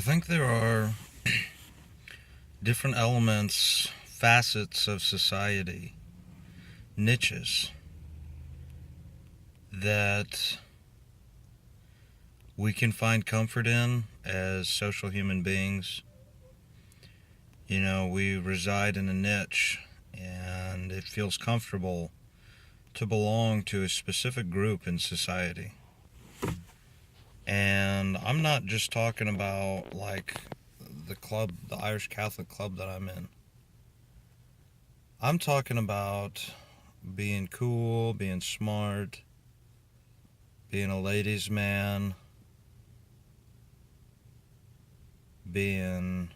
think there are different elements, facets of society, niches that we can find comfort in as social human beings. We reside in a niche and it feels comfortable to belong to a specific group in society. And I'm not just talking about like the club, the Irish Catholic club that I'm in. I'm talking about being cool, being smart, being a ladies' man, being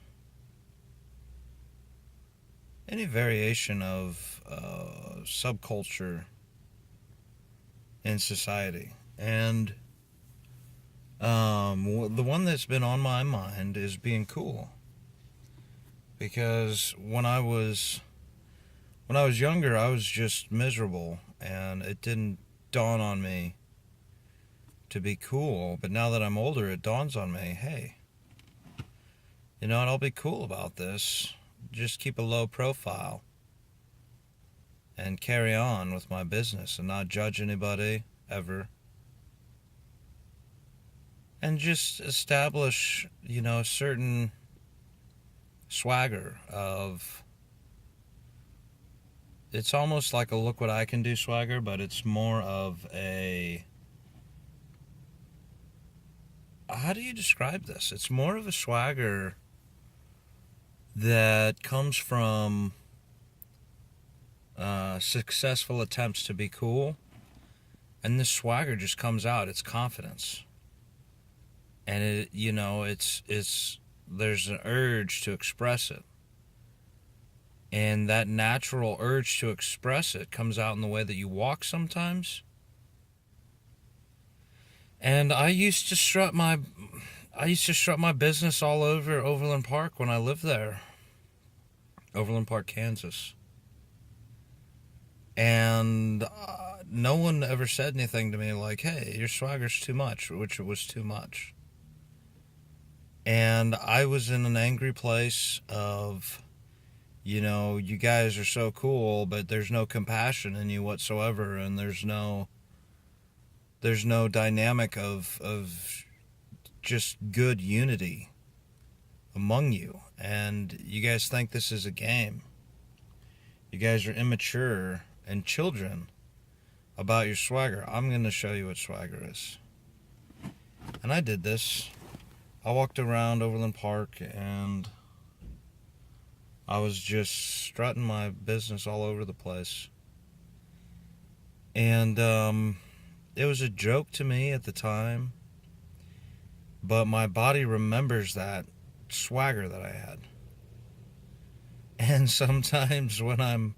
any variation of subculture in society. And the one that's been on my mind is being cool. Because when I was younger, I was just miserable, and it didn't dawn on me to be cool. But now that I'm older, it dawns on me, hey, you know what, I'll be cool about this. Just keep a low profile and carry on with my business and not judge anybody ever. And just establish, a certain swagger of, it's almost like a look what I can do swagger, but it's more of a, how do you describe this? It's more of a swagger that comes from successful attempts to be cool, and this swagger just comes out. It's confidence, and it's there's an urge to express it, and that natural urge to express it comes out in the way that you walk sometimes. And I used to strut my business all over Overland Park when I lived there. Overland Park, Kansas. And no one ever said anything to me like, hey, your swagger's too much, which it was too much. And I was in an angry place of, you guys are so cool, but there's no compassion in you whatsoever, and there's no dynamic of just good unity among you. And you guys think this is a game. You guys are immature and children about your swagger. I'm going to show you what swagger is. And I did this. I walked around Overland Park and I was just strutting my business all over the place. And it was a joke to me at the time, but my body remembers that swagger that I had. And sometimes when I'm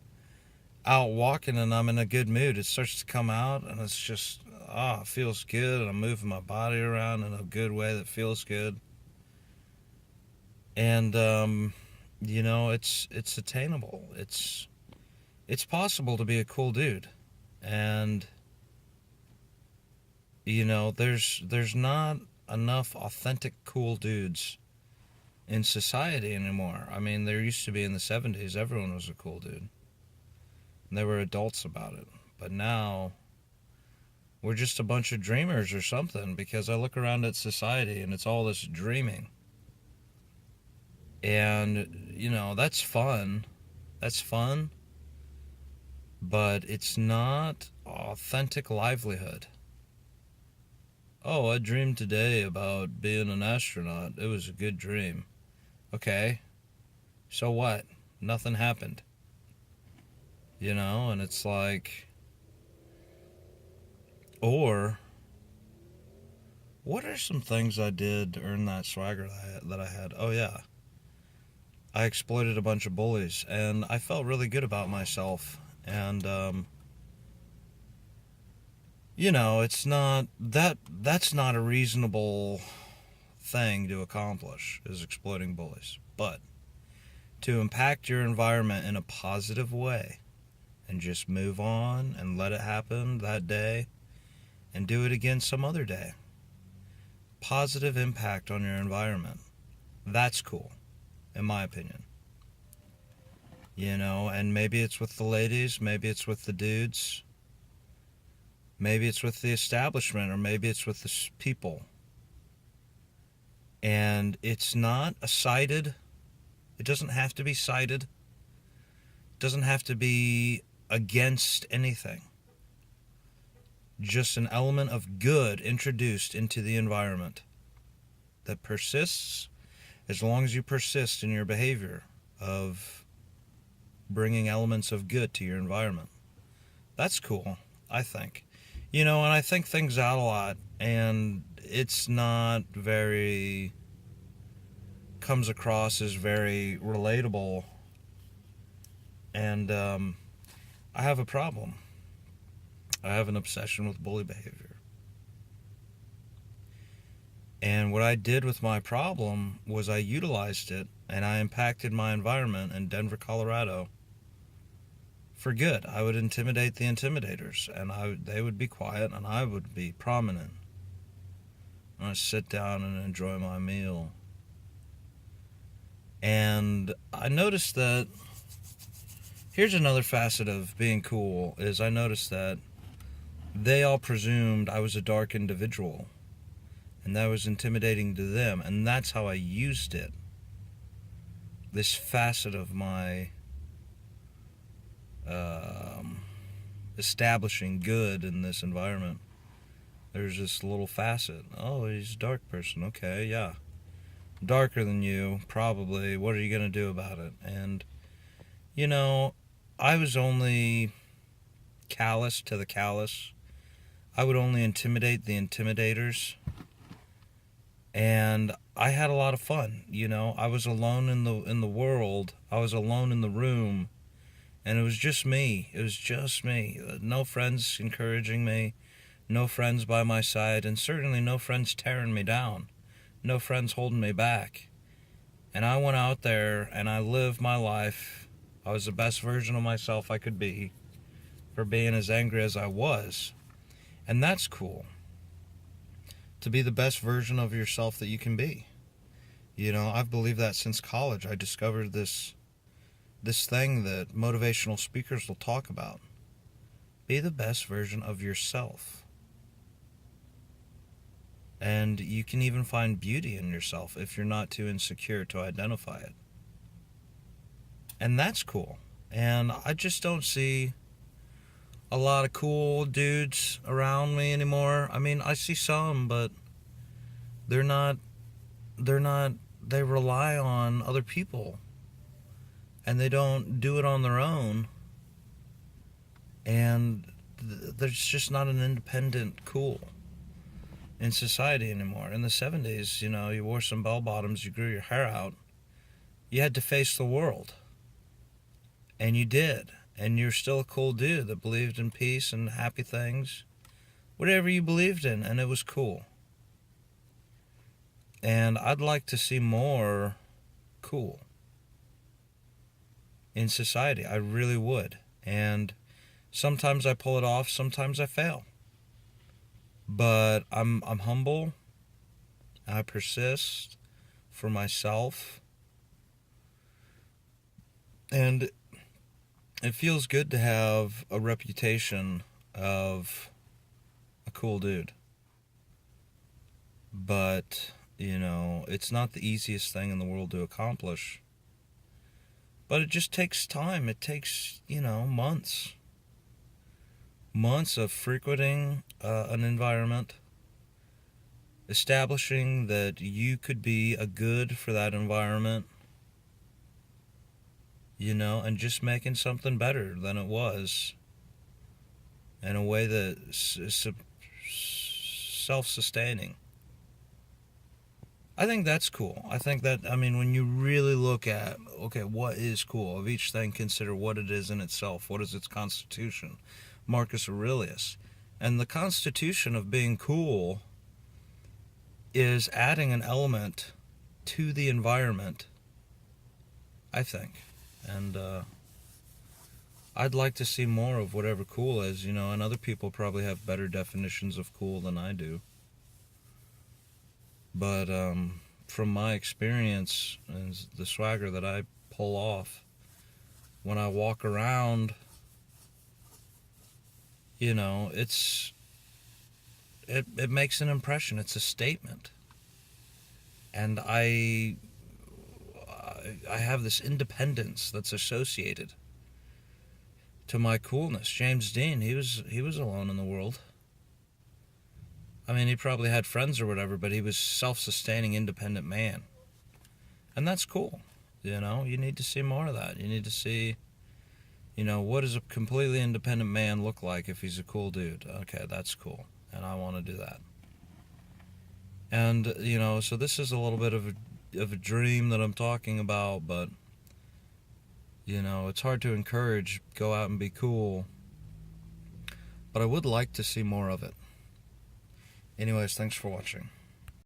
out walking and I'm in a good mood, it starts to come out, and it's just, it feels good, and I'm moving my body around in a good way that feels good. And it's attainable. It's possible to be a cool dude. And there's not enough authentic cool dudes in society anymore. I mean, there used to be in the 70s, everyone was a cool dude. And they were adults about it. But now, we're just a bunch of dreamers or something, because I look around at society and it's all this dreaming. And, that's fun. That's fun. But it's not authentic livelihood. Oh, I dreamed today about being an astronaut. It was a good dream. Okay. So what? Nothing happened. And it's like, or what are some things I did to earn that swagger that I had? Oh yeah. I exploited a bunch of bullies, and I felt really good about myself. And it's not that's not a reasonable thing to accomplish, is exploiting bullies. But to impact your environment in a positive way and just move on and let it happen that day and do it again some other day. Positive impact on your environment. That's cool, in my opinion. And maybe it's with the ladies, maybe it's with the dudes, maybe it's with the establishment, or maybe it's with the people. And it's not it doesn't have to be cited, it doesn't have to be against anything. Just an element of good introduced into the environment that persists as long as you persist in your behavior of bringing elements of good to your environment. That's cool, I think. And I think things out a lot, and it's not comes across as very relatable, and I have a problem. I have an obsession with bully behavior. And what I did with my problem was I utilized it, and I impacted my environment in Denver, Colorado for good. I would intimidate the intimidators, and they would be quiet, and I would be prominent. I would sit down and enjoy my meal. And I noticed that here's another facet of being cool, is I noticed that they all presumed I was a dark individual, and that was intimidating to them, and that's how I used it. This facet of my establishing good in this environment. There's this little facet. Oh, he's a dark person. Okay, yeah. Darker than you, probably. What are you going to do about it? And, I was only callous to the callous. I would only intimidate the intimidators. And I had a lot of fun, I was alone in the world. I was alone in the room. And it was just me. It was just me. No friends encouraging me. No friends by my side. And certainly no friends tearing me down. No friends holding me back. And I went out there and I lived my life. I was the best version of myself I could be for being as angry as I was. And that's cool. To be the best version of yourself that you can be. I've believed that since college. I discovered this thing that motivational speakers will talk about. Be the best version of yourself. And you can even find beauty in yourself if you're not too insecure to identify it. And that's cool. And I just don't see a lot of cool dudes around me anymore. I mean, I see some, but they rely on other people. And they don't do it on their own. And there's just not an independent cool in society anymore. In the 70s, you wore some bell bottoms, you grew your hair out. You had to face the world. And you did. And you're still a cool dude that believed in peace and happy things. Whatever you believed in, and it was cool. And I'd like to see more cool in society. I really would. And sometimes I pull it off, sometimes I fail. But I'm humble. I persist for myself. And it feels good to have a reputation of a cool dude. But, it's not the easiest thing in the world to accomplish. But it just takes time. It takes, months. Months of frequenting an environment, establishing that you could be a good for that environment, and just making something better than it was in a way that is self-sustaining. I think that's cool. I think that, when you really look at, okay, what is cool? Of each thing, consider what it is in itself. What is its constitution? Marcus Aurelius. And the constitution of being cool is adding an element to the environment, I think. And I'd like to see more of whatever cool is, and other people probably have better definitions of cool than I do. But from my experience and the swagger that I pull off when I walk around, you know, it makes an impression. It's a statement. And I have this independence that's associated to my coolness. James Dean, he was alone in the world. I mean, he probably had friends or whatever, but he was self-sustaining, independent man. And that's cool. You know, you need to see more of that. You need to see, you know, what does a completely independent man look like if he's a cool dude? Okay, that's cool. And I want to do that. And, you know, so this is a little bit of a dream that I'm talking about, but, you know, it's hard to encourage, go out and be cool. But I would like to see more of it. Anyways, thanks for watching.